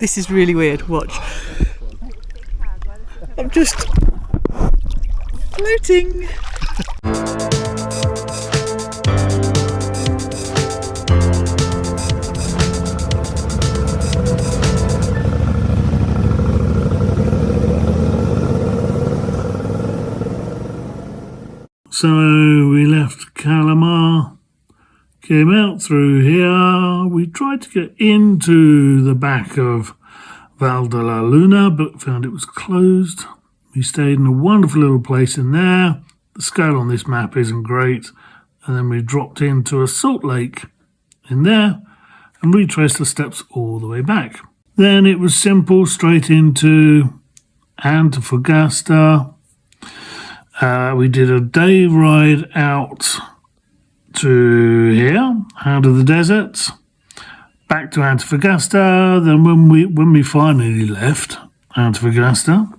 This is really weird. Watch. I'm just floating. So we left Calamar, came out through here. We tried to get into the back of Val de la Luna, but found it was closed. We stayed in a wonderful little place in there. The scale on this map isn't great. And then we dropped into a salt lake in there and retraced the steps all the way back. Then it was simple, straight into Antofagasta. We did a day ride out to here, out of the desert, back to Antofagasta. Then when we finally left Antofagasta,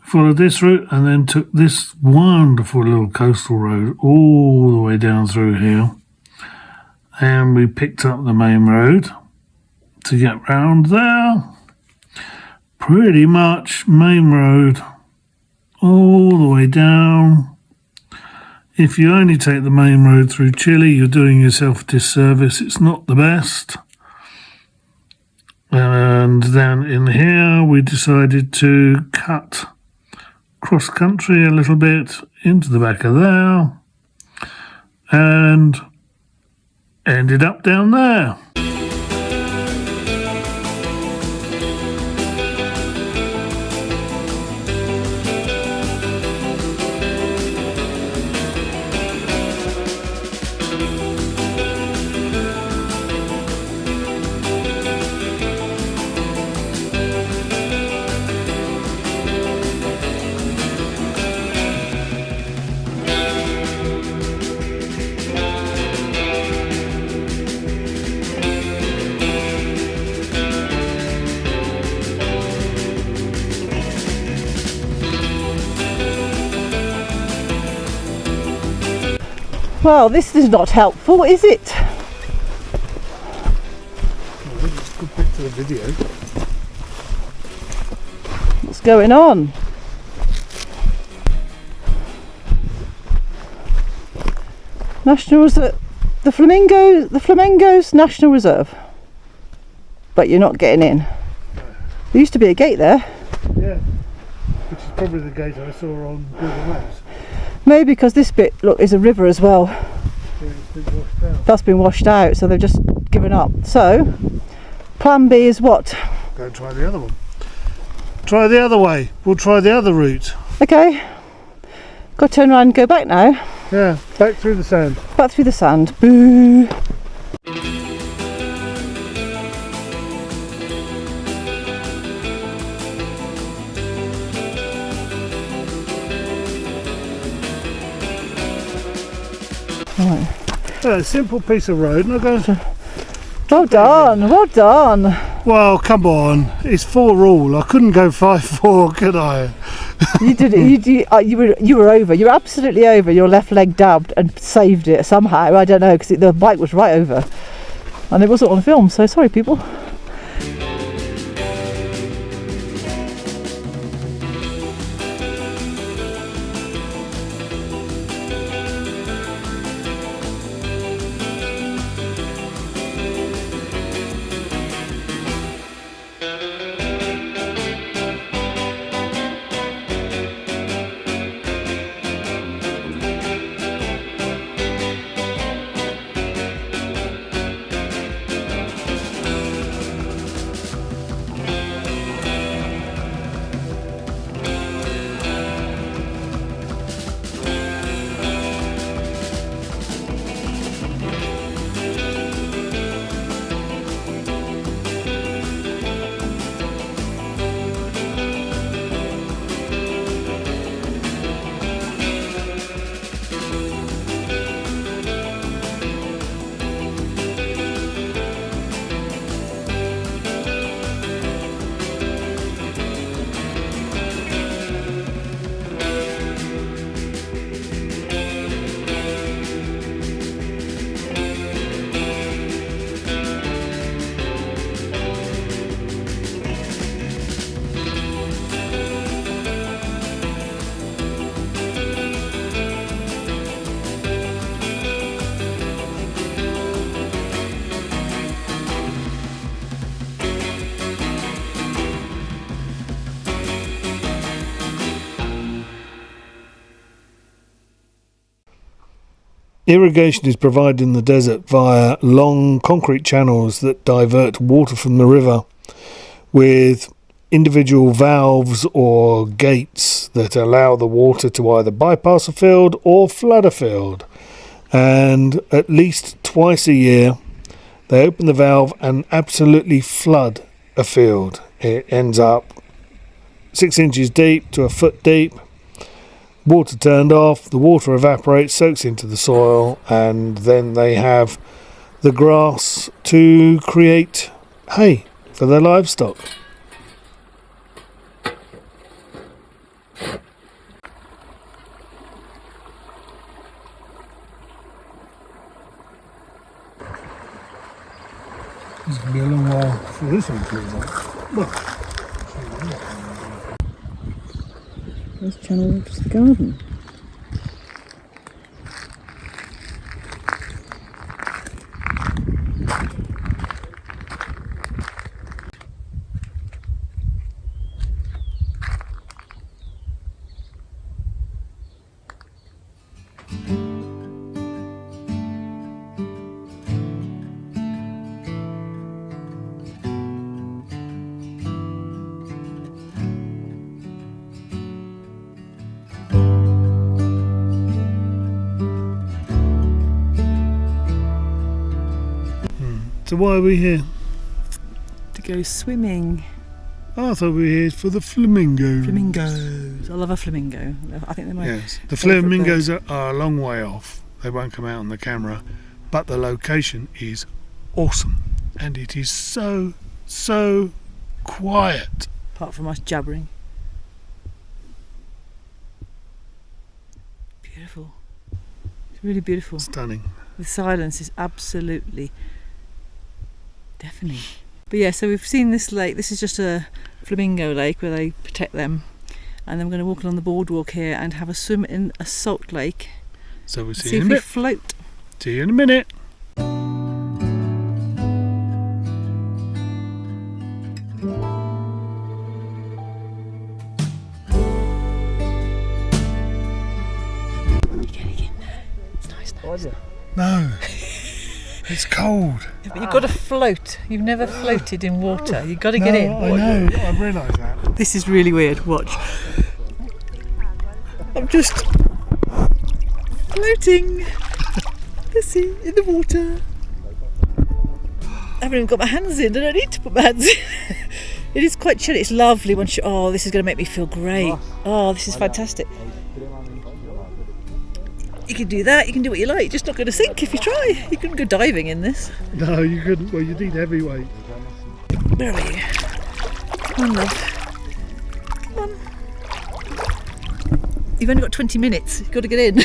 followed this route and then took this wonderful little coastal road all the way down through here. And we picked up the main road to get round there. Pretty much main road all the way down. If you only take the main road through Chile, you're doing yourself a disservice. It's not the best. And then in here, we decided to cut cross country a little bit into the back of there and ended up down there. Well, this is not helpful, is it? Good bit to the video. What's going on? National Reserve, the Flamingos National Reserve. But you're not getting in. There used to be a gate there. Yeah, which is probably the gate I saw on Google Maps. Maybe because this bit, look, is a river as well. Yeah, it's been washed out. That's been washed out, so they've just given up. So, plan B is what? Go and try the other one. Try the other way. We'll try the other route. Okay. Got to turn around and go back now. Yeah, back through the sand. Back through the sand. Boo! Right. Yeah, a simple piece of road. And I go, Well done, well done. well, come on. It's 4 all. I couldn't go 5-4, could I? You did it. You were over. You were absolutely over. Your left leg dabbed and saved it somehow. I don't know, because the bike was right over, and it wasn't on film. So sorry, people. Irrigation is provided in the desert via long concrete channels that divert water from the river, with individual valves or gates that allow the water to either bypass a field or flood a field. And at least twice a year they open the valve and absolutely flood a field. It ends up 6 inches deep to a foot deep. Water turned off, the water evaporates, soaks into the soil, and then they have the grass to create hay for their livestock. It's going to be a long while before this one clears up. Well, This channel looks the garden. so why are we here? To go swimming. I thought we were here for the flamingos. Flamingos. I love a flamingo. I think they're my Yes, the favourite flamingos are a long way off. They won't come out on the camera, but the location is awesome, and it is so quiet. Apart from us jabbering. Beautiful. It's really beautiful. Stunning. The silence is absolutely deafening. But yeah, so we've seen this lake. This is just a flamingo lake where they protect them. And then we're going to walk along the boardwalk here and have a swim in a salt lake. So we'll see See you if in a we minute. float. See you in a minute. You're getting in there. It's nice now. No, it's cold. Yeah, but you've got to float. You've never floated in water. You've got to get in. I know. I realise that. This is really weird. Watch. I'm just floating. See, in the water. I haven't even got my hands in. I don't need to put my hands in. It is quite chilly. It's lovely once you. Oh, this is going to make me feel great. Oh, this is fantastic. You can do that. You can do what you like. You're just not going to sink if you try. You couldn't go diving in this. No, you couldn't. Well, you need heavyweight. Where are you? Come on, love. Come on. You've only got 20 minutes. You've got to get in.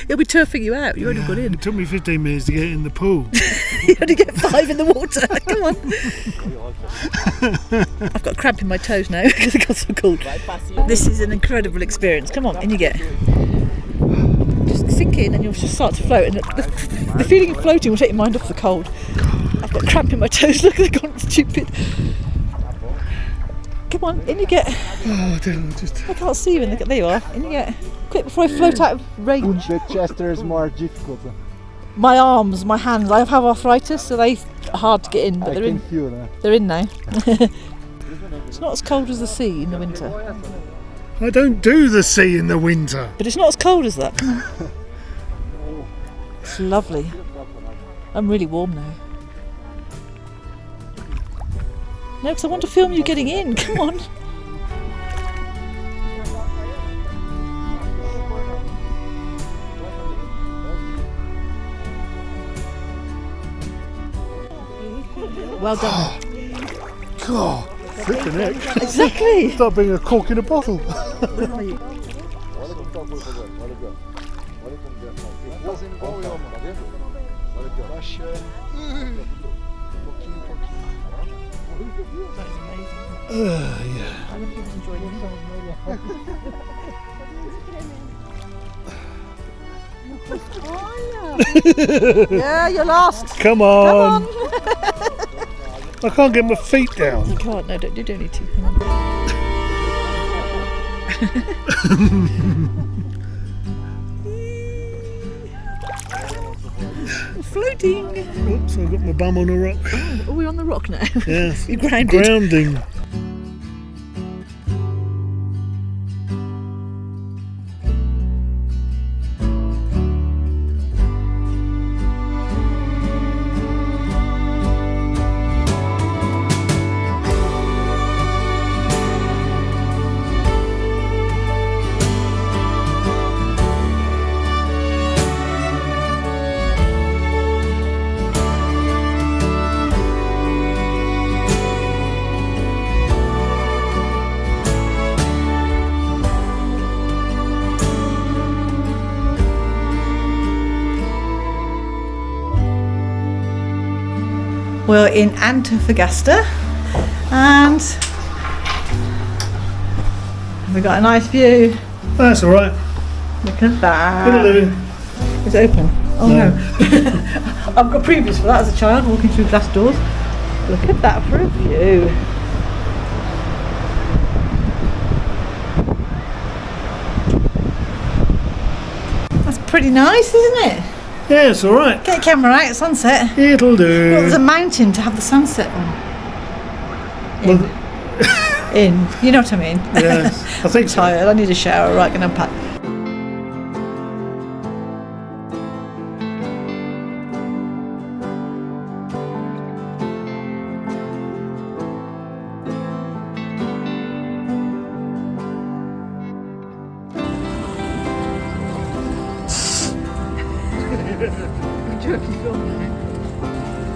He'll be turfing you out. You only got in. It took me 15 minutes to get in the pool. You only get 5 in the water. Come on. I've got a cramp in my toes now because it got so cold. This is an incredible experience. Come on, in you get. Just sink in and you'll just start to float. And the feeling of floating will take your mind off the cold. I've got a cramp in my toes. Look, they've gone stupid. Come on, in you get. Oh, dear, I can't see you in the. There you are. In you get. Quick before I float out of range. The Chester is more difficult. My arms, my hands. I have arthritis, so they're hard to get in. But I they're can in. feel that. They're in now. It's not as cold as the sea in the winter, I don't do the sea in the winter. but it's not as cold as that. It's lovely. I'm really warm now. No, because I want to film you getting in. Come on. Well done. God, flipping heck. Exactly. Start being a cork in a bottle. Where are you? Yeah. I really enjoyed it. Yeah, you're lost. Come on. I can't get my feet down. You can't. No, you don't need to. Come on. floating. Oops, I've got my bum on a rock. Oh, are we on the rock now? Yes. You're grounded. Grounding. We're in Antofagasta and we've got a nice view. That's all right. Look at that. Hello. It's open. Oh No. no. I've got previews for that as a child, walking through glass doors. Look at that for a view. That's pretty nice, isn't it? Yeah, it's all right. Get a camera out at sunset. It'll Well, do. there's a mountain to have the sunset on. In. You know what I mean? Yes, I think so. Tired. I need a shower. Right, gonna unpack. Jerky film now.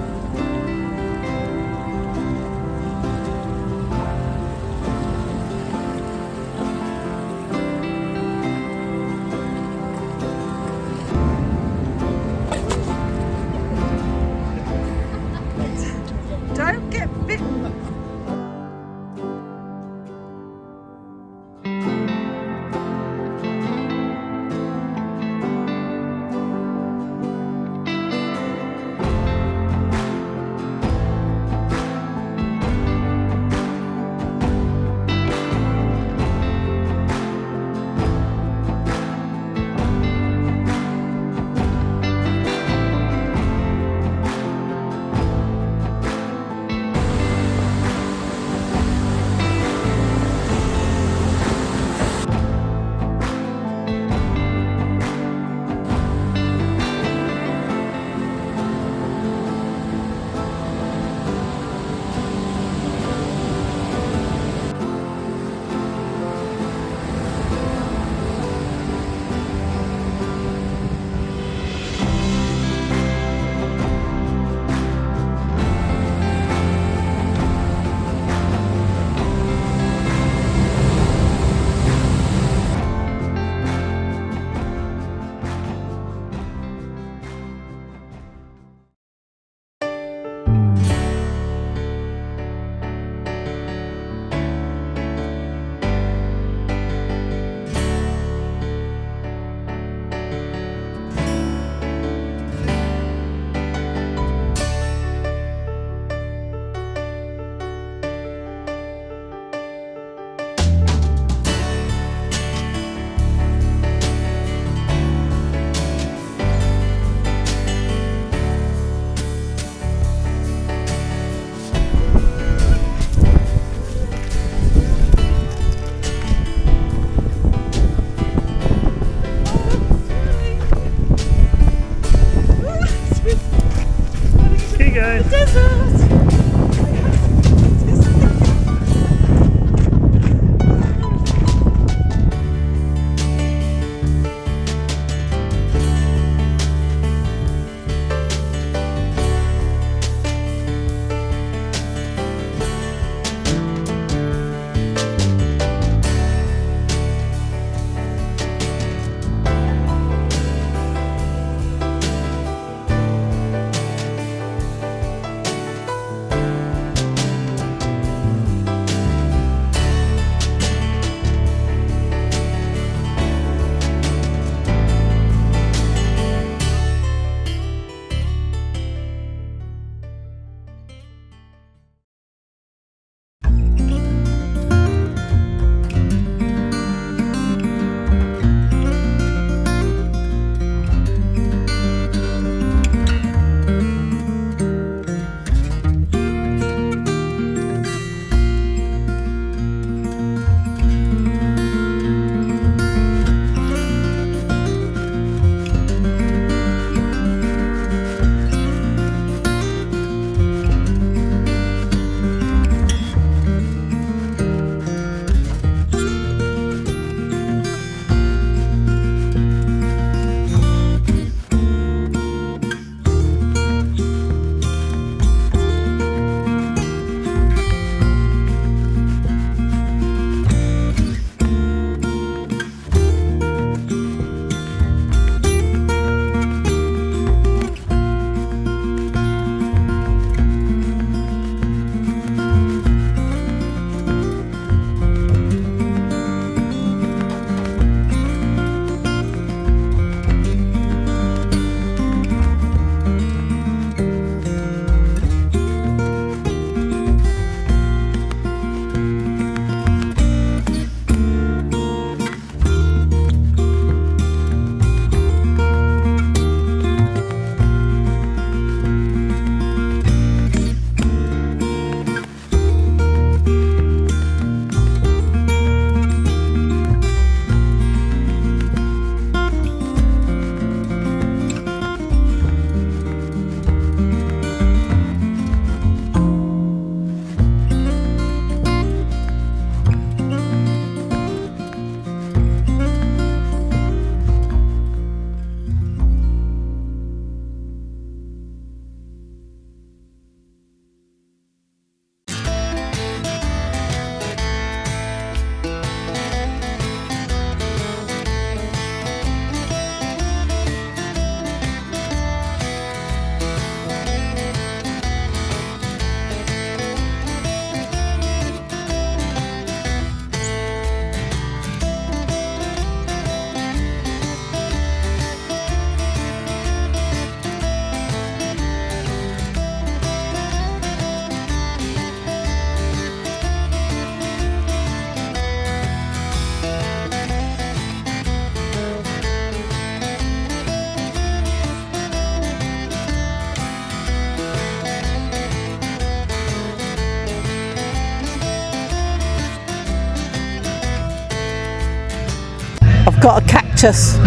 got a cactus.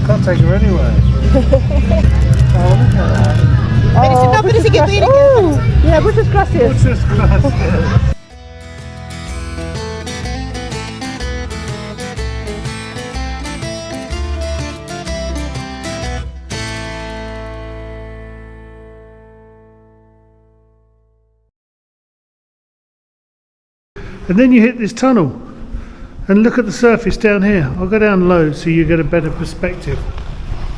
Can't take her anywhere. Oh, yeah, muchas gracias. Muchas gracias. And then you hit this tunnel and look at the surface down here. I'll go down low so you get a better perspective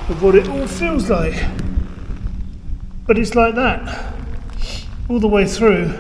of what it all feels like. But it's like that all the way through.